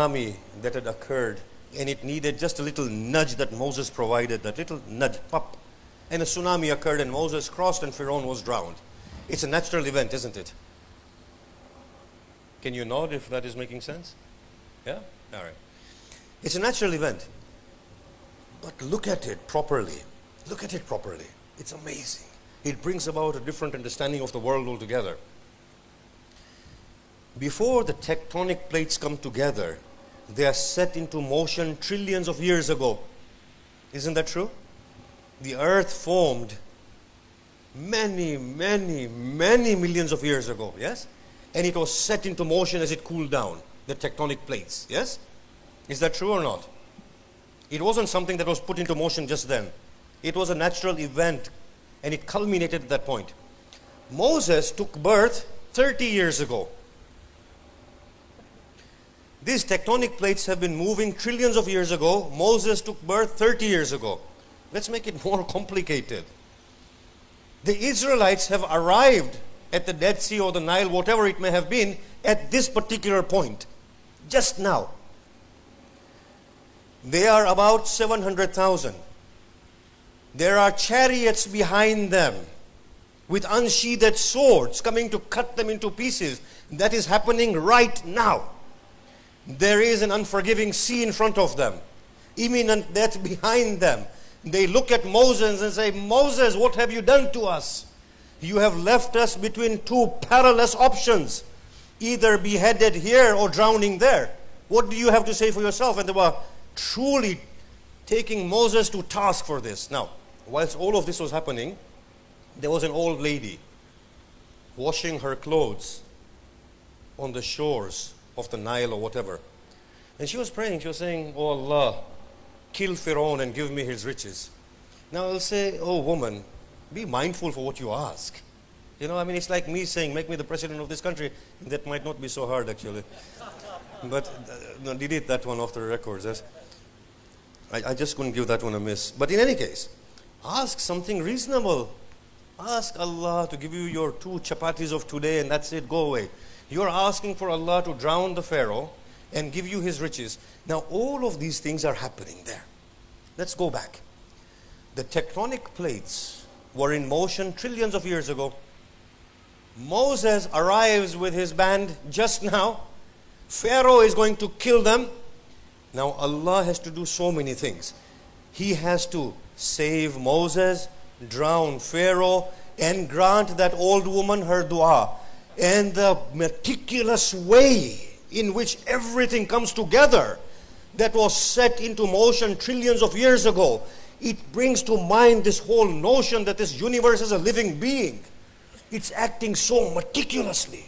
tsunami that had occurred, and it needed just a little nudge that Moses provided, that little nudge, pop, and a tsunami occurred and Moses crossed and Pharaoh was drowned. It's a natural event, isn't it? Can you nod if that is making sense? Yeah? All right. It's a natural event. But look at it properly. Look at it properly. It's amazing. It brings about a different understanding of the world altogether. Before the tectonic plates come together, they are set into motion trillions of years ago. Isn't that true? The earth formed many millions of years ago, yes? And it was set into motion as it cooled down, the tectonic plates, yes? Is that true or not? It wasn't something that was put into motion just then. It was a natural event, and it culminated at that point. Moses took birth 30 years ago. These tectonic plates have been moving trillions of years ago. Moses took birth 30 years ago. Let's make it more complicated. The Israelites have arrived at the Dead Sea or the Nile, whatever it may have been, at this particular point, just now. They are about 700,000. There are chariots behind them with unsheathed swords coming to cut them into pieces. That is happening right now. There is an unforgiving sea in front of them, imminent death behind them. They look at Moses and say, Moses, what have you done to us? You have left us between two perilous options, either beheaded here or drowning there. What do you have to say for yourself? And they were truly taking Moses to task for this. Now, whilst all of this was happening, there was an old lady washing her clothes on the shores of the Nile or whatever. And she was praying, she was saying, oh Allah, kill Pharaoh and give me his riches. Now I'll say, oh woman, be mindful for what you ask. You know, I mean, it's like me saying, make me the president of this country. That might not be so hard actually. But no, delete that one off the records. Yes? I just couldn't give that one a miss. But in any case, ask something reasonable. Ask Allah to give you your 2 chapatis of today and that's it, go away. You're asking for Allah to drown the Pharaoh and give you his riches. Now all of these things are happening there. Let's go back. The tectonic plates were in motion trillions of years ago. Moses arrives with his band just now. Pharaoh is going to kill them. Now Allah has to do so many things. He has to save Moses, drown Pharaoh, and grant that old woman her dua. And the meticulous way in which everything comes together that was set into motion trillions of years ago, it brings to mind this whole notion that this universe is a living being. It's acting so meticulously,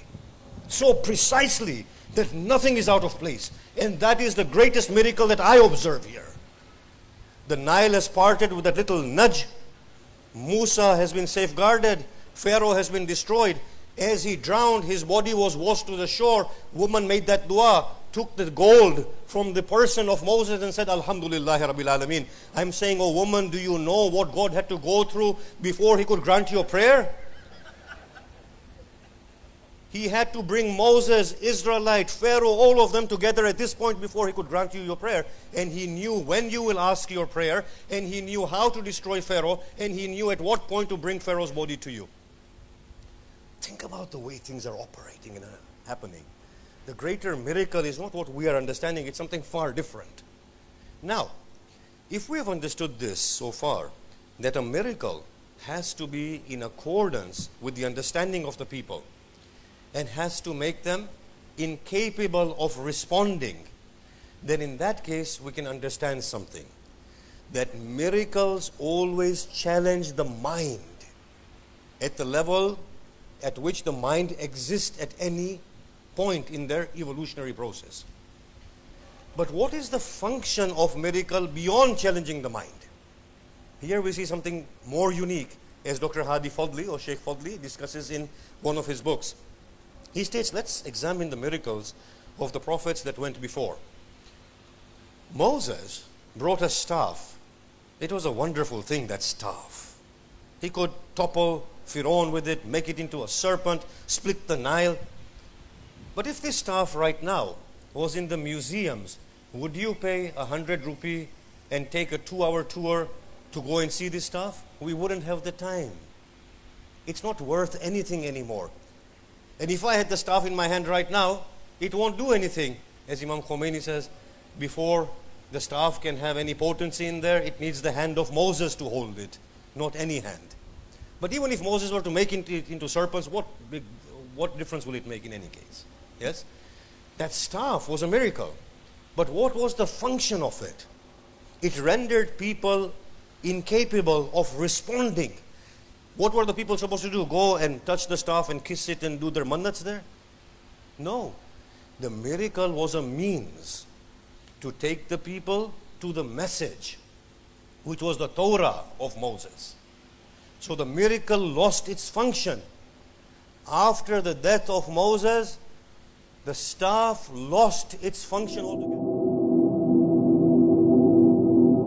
so precisely, that nothing is out of place. And that is the greatest miracle that I observe here. The Nile has parted with that little nudge. Musa has been safeguarded. Pharaoh has been destroyed. As he drowned, his body was washed to the shore. Woman made that dua, took the gold from the person of Moses and said, Alhamdulillah Rabbil Alameen. I'm saying, oh woman, do you know what God had to go through before he could grant your prayer? He had to bring Moses, Israelite, Pharaoh, all of them together at this point before he could grant you your prayer. And he knew when you will ask your prayer, and he knew how to destroy Pharaoh, and he knew at what point to bring Pharaoh's body to you. Think about the way things are operating and happening. The greater miracle is not what we are understanding, it's something far different. Now, if we have understood this so far, that a miracle has to be in accordance with the understanding of the people, and has to make them incapable of responding, then in that case we can understand something. That miracles always challenge the mind at the level at which the mind exists at any point in their evolutionary process. But what is the function of miracle beyond challenging the mind? Here we see something more unique, as Dr. Hadi Fadli or Sheikh Fadli discusses in one of his books. He states, let's examine the miracles of the prophets that went before. Moses brought a staff. It was a wonderful thing, that staff. He could topple Pharaoh with it, make it into a serpent, split the Nile. But if this staff right now was in the museums, would you pay 100 rupee and take a 2-hour tour to go and see this stuff? We wouldn't have the time. It's not worth anything anymore. And if I had the staff in my hand right now, it won't do anything. As Imam Khomeini says, before the staff can have any potency in there, it needs the hand of Moses to hold it, not any hand. But even if Moses were to make it into serpents, what difference will it make in any case? Yes? That staff was a miracle. But what was the function of it? It rendered people incapable of responding. What were the people supposed to do? Go and touch the staff and kiss it and do their mannats there? No. The miracle was a means to take the people to the message, which was the Torah of Moses. So the miracle lost its function. After the death of Moses, the staff lost its function altogether.